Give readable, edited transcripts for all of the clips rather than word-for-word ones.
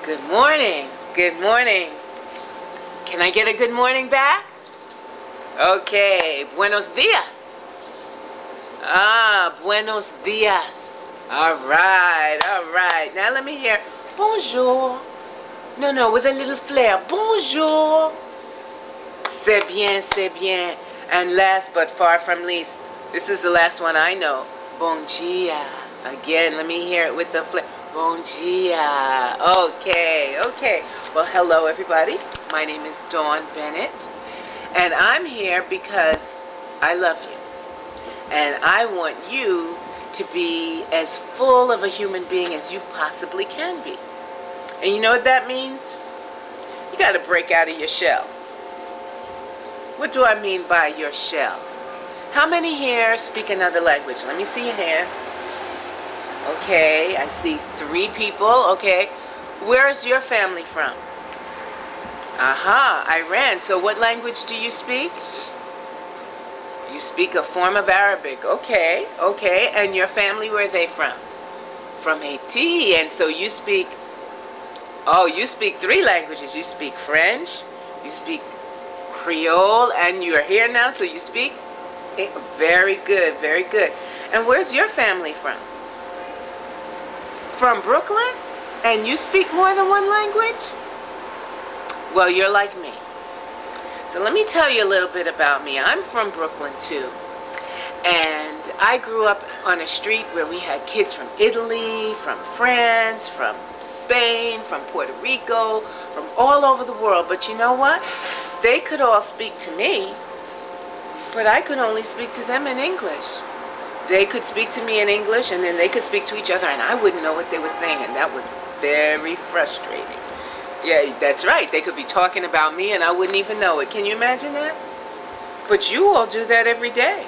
Good morning. Good morning. Can I get a good morning back? Okay. Buenos dias. Buenos dias. All right. All right. Now let me hear. Bonjour. No, with a little flair. Bonjour. C'est bien, c'est bien. And last but far from least, this is the last one I know. Bon dia. Again, let me hear it with the flair. Bon dia. Okay. Well, hello everybody. My name is Dawn Bennett, and I'm here because I love you, and I want you to be as full of a human being as you possibly can be. And you know what that means? You got to break out of your shell. What do I mean by your shell? How many here speak another language? Let me see your hands. Okay, I see 3 people. Okay, where's your family from? Iran. So what language do you speak? You speak a form of Arabic. Okay. And your family, where are they from? From Haiti. And so you speak, you speak 3 languages. You speak French, you speak Creole, and you're here now, so you speak. Very good. And where's your family from? From Brooklyn? And you speak more than 1 language? Well, you're like me. So let me tell you a little bit about me. I'm from Brooklyn too. And I grew up on a street where we had kids from Italy, from France, from Spain, from Puerto Rico, from all over the world. But you know what? They could all speak to me, but I could only speak to them in English. They could speak to me in English, and then they could speak to each other, and I wouldn't know what they were saying, and that was very frustrating. Yeah, that's right. They could be talking about me, and I wouldn't even know it. Can you imagine that? But you all do that every day.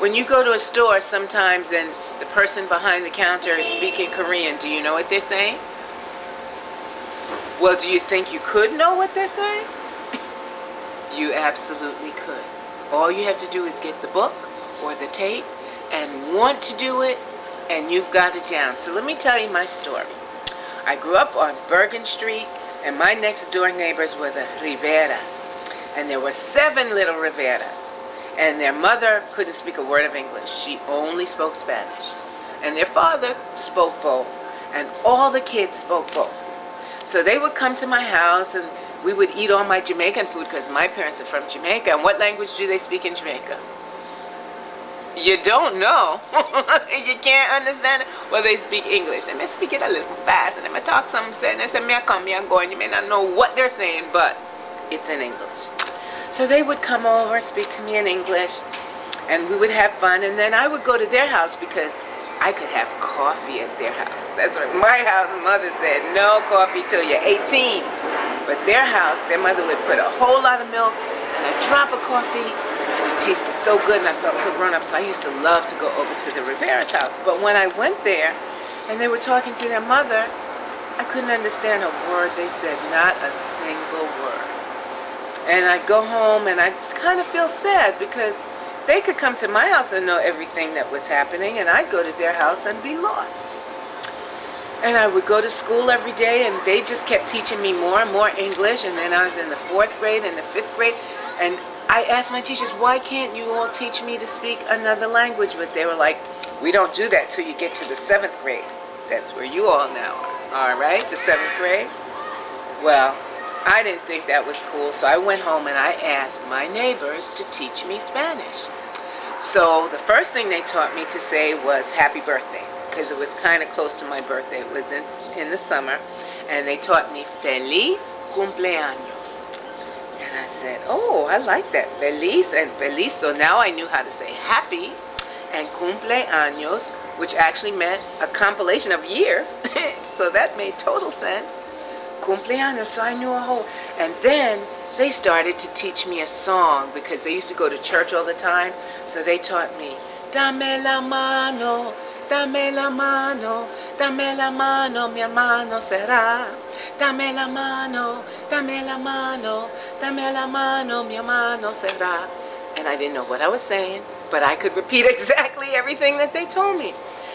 When you go to a store sometimes and the person behind the counter is speaking Korean, do you know what they're saying? Well, do you think you could know what they're saying? You absolutely could. All you have to do is get the book or the tape and want to do it, and you've got it down. So let me tell you my story. I grew up on Bergen Street, and my next door neighbors were the Riveras. And there were 7 little Riveras. And their mother couldn't speak a word of English. She only spoke Spanish. And their father spoke both. And all the kids spoke both. So they would come to my house, and we would eat all my Jamaican food because my parents are from Jamaica. And what language do they speak in Jamaica? You don't know. You can't understand it. Well, they speak English. They may speak it a little fast, and they may talk something, and they say, me I come, me I go, and you may not know what they're saying, but it's in English. So they would come over, speak to me in English, and we would have fun, and then I would go to their house because I could have coffee at their house. That's what my house mother said, no coffee till you're 18. But their house, their mother would put a whole lot of milk and a drop of coffee, and it tasted so good, and I felt so grown up. So I used to love to go over to the Rivera's house. But when I went there and they were talking to their mother, I couldn't understand a word they said, not a single word. And I'd go home and I'd kind of feel sad because they could come to my house and know everything that was happening, and I'd go to their house and be lost. And I would go to school every day, and they just kept teaching me more and more English. And then I was in the 4th grade and the 5th grade, and I asked my teachers, why can't you all teach me to speak another language? But they were like, we don't do that till you get to the 7th grade. That's where you all now are. All right, the 7th grade? Well, I didn't think that was cool, so I went home and I asked my neighbors to teach me Spanish. So the first thing they taught me to say was happy birthday, because it was kind of close to my birthday. It was in the summer, and they taught me feliz cumpleaños. And I said, oh, I like that, feliz and feliz. So now I knew how to say happy, and cumpleaños, which actually meant a compilation of years. So that made total sense. Cumpleaños, so I knew a whole. And then they started to teach me a song because they used to go to church all the time. So they taught me, dame la mano, dame la mano, dame la mano, mi hermano será. Dame la mano, dame la mano, dame la mano, mi hermano será. And I didn't know what I was saying, but I could repeat exactly everything that they told me.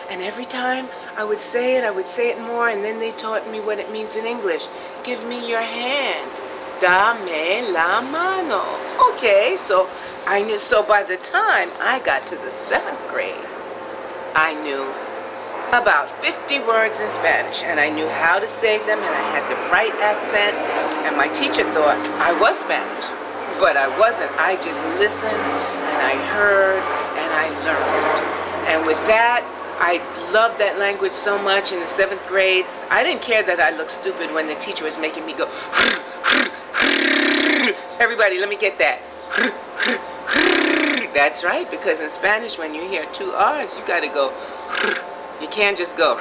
And every time I would say it more, and then they taught me what it means in English. Give me your hand. Dame la mano. Okay, so I knew. So by the time I got to the 7th grade, I knew about 50 words in Spanish, and I knew how to say them, and I had the right accent, and my teacher thought I was Spanish, but I wasn't. I just listened, and I heard, and I learned. And with that, I loved that language so much in the 7th grade. I didn't care that I looked stupid when the teacher was making me go, everybody, let me get that. That's right, because in Spanish, when you hear 2 R's, you gotta go. You can't just go.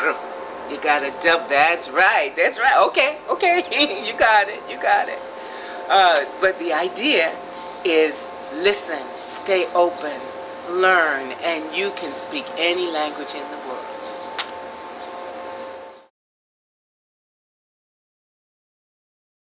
You gotta dub. That's right. That's right. Okay. You got it. You got it. But the idea is listen, stay open, learn, and you can speak any language in the world.